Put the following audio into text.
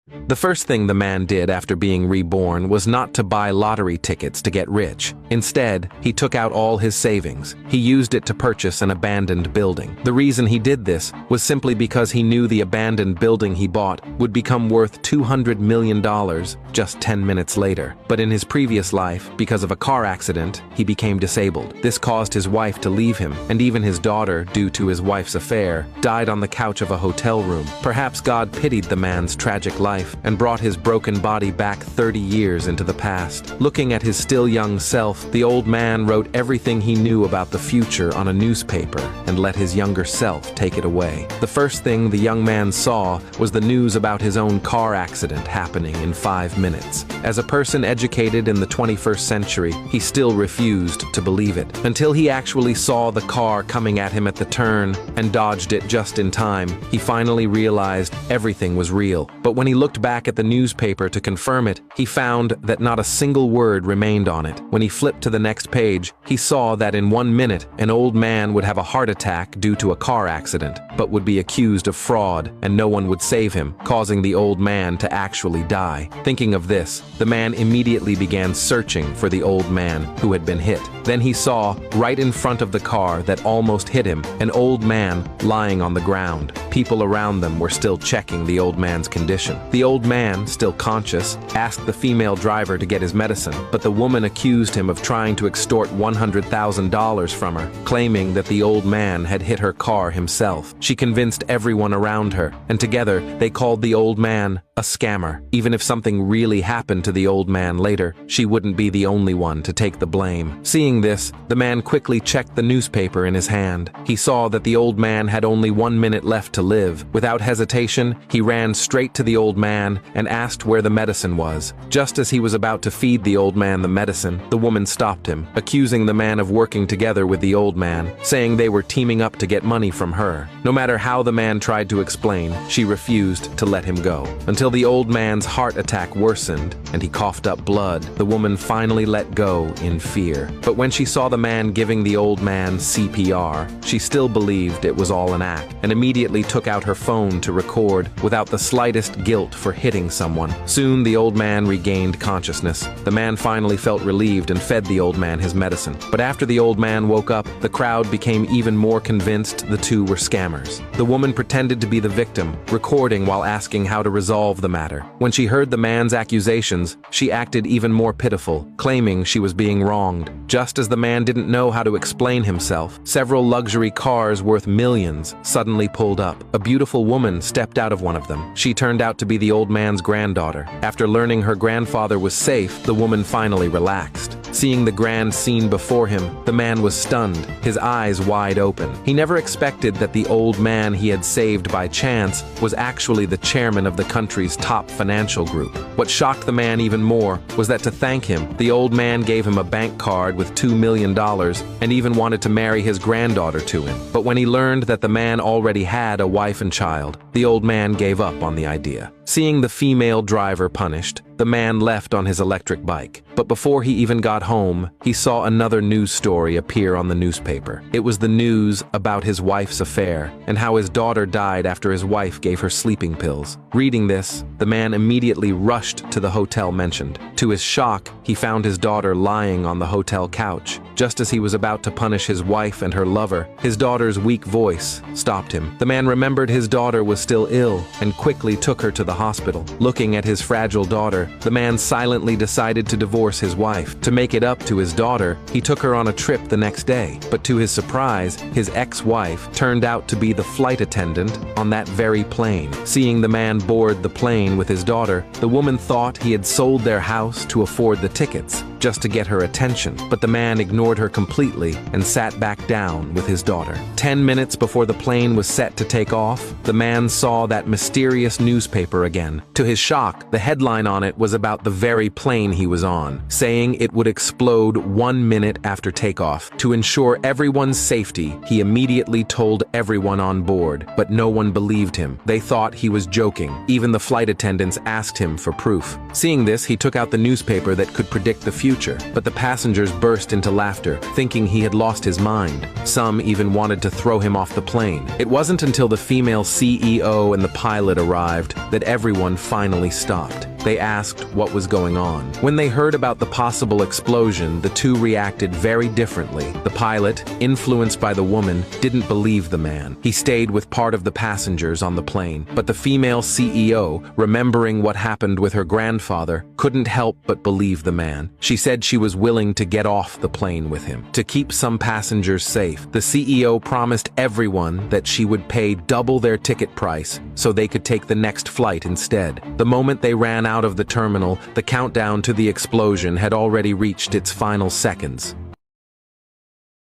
The first thing the man did after being reborn was not to buy lottery tickets to get rich. Instead, he took out all his savings. He used it to purchase an abandoned building. The reason he did this was simply because he knew the abandoned building he bought would become worth $200 million just 10 minutes later. But in his previous life, because of a car accident, he became disabled. This caused his wife to leave him, and even his daughter, due to his wife's affair, died on the couch of a hotel room. Perhaps God pitied the man's tragic life and brought his broken body back 30 years into the past. Looking at his still young self, the old man wrote everything he knew about the future on a newspaper and let his younger self take it away. The first thing the young man saw was the news about his own car accident happening in 5 minutes. As a person educated in the 21st century, he still refused to believe it, until he actually saw the car coming at him at the turn and dodged it just in time. He finally realized everything was real. But when he looked back at the newspaper to confirm it, he found that not a single word remained on it. When he flipped to the next page, he saw that in 1 minute, an old man would have a heart attack due to a car accident, but would be accused of fraud, and no one would save him, causing the old man to actually die. Thinking of this, the man immediately began searching for the old man who had been hit. Then he saw, right in front of the car that almost hit him, an old man lying on the ground. People around them were still checking the old man's condition. The old man, still conscious, asked the female driver to get his medicine, but the woman accused him of trying to extort $100,000 from her, claiming that the old man had hit her car himself. She convinced everyone around her, and together they called the old man a scammer. Even if something really happened to the old man later, she wouldn't be the only one to take the blame. Seeing this, the man quickly checked the newspaper in his hand. He saw that the old man had only 1 minute left to live. Without hesitation, he ran straight to the old man and asked where the medicine was. Just as he was about to feed the old man the medicine, the woman stopped him, accusing the man of working together with the old man, saying they were teaming up to get money from her. No matter how the man tried to explain, she refused to let him go. Until the old man's heart attack worsened and he coughed up blood, the woman finally let go in fear. But when she saw the man giving the old man CPR, she still believed it was all an act, and immediately took out her phone to record without the slightest guilt for hitting someone. Soon the old man regained consciousness. The man finally felt relieved and fed the old man his medicine. But after the old man woke up, the crowd became even more convinced the two were scammers. The woman pretended to be the victim, recording while asking how to resolve the matter. When she heard the man's accusations, she acted even more pitiful, claiming she was being wronged. Just as the man didn't know how to explain himself, several luxury cars worth millions suddenly pulled up. A beautiful woman stepped out of one of them. She turned out to be the old man's granddaughter. After learning her grandfather was safe, the woman finally relaxed. Seeing the grand scene before him, the man was stunned, his eyes wide open. He never expected that the old man he had saved by chance was actually the chairman of the country's top financial group. What shocked the man even more was that to thank him, the old man gave him a bank card with $2 million and even wanted to marry his granddaughter to him. But when he learned that the man already had a wife and child, the old man gave up on the idea. Seeing the female driver punished, the man left on his electric bike. But before he even got home, he saw another news story appear on the newspaper. It was the news about his wife's affair and how his daughter died after his wife gave her sleeping pills. Reading this, the man immediately rushed to the hotel mentioned. To his shock, he found his daughter lying on the hotel couch. Just as he was about to punish his wife and her lover, his daughter's weak voice stopped him. The man remembered his daughter was still ill and quickly took her to the hospital. Looking at his fragile daughter, the man silently decided to divorce his wife. To make it up to his daughter, he took her on a trip the next day. But to his surprise, his ex-wife turned out to be the flight attendant on that very plane. Seeing the man board the plane with his daughter, the woman thought he had sold their house to afford the tickets, just to get her attention. But the man ignored her completely and sat back down with his daughter. 10 minutes before the plane was set to take off, the man saw that mysterious newspaper again. To his shock, the headline on it was about the very plane he was on, saying it would explode 1 minute after takeoff. To ensure everyone's safety, he immediately told everyone on board, but no one believed him. They thought he was joking. Even the flight attendants asked him for proof. Seeing this, he took out the newspaper that could predict the future future. But the passengers burst into laughter, thinking he had lost his mind. Some even wanted to throw him off the plane. It wasn't until the female CEO and the pilot arrived that everyone finally stopped. They asked what was going on. When they heard about the possible explosion, the two reacted very differently. The pilot, influenced by the woman, didn't believe the man. He stayed with part of the passengers on the plane. But the female CEO, remembering what happened with her grandfather, couldn't help but believe the man. She said she was willing to get off the plane with him. To keep some passengers safe, the CEO promised everyone that she would pay double their ticket price so they could take the next flight instead. The moment they ran out of the terminal, the countdown to the explosion had already reached its final seconds.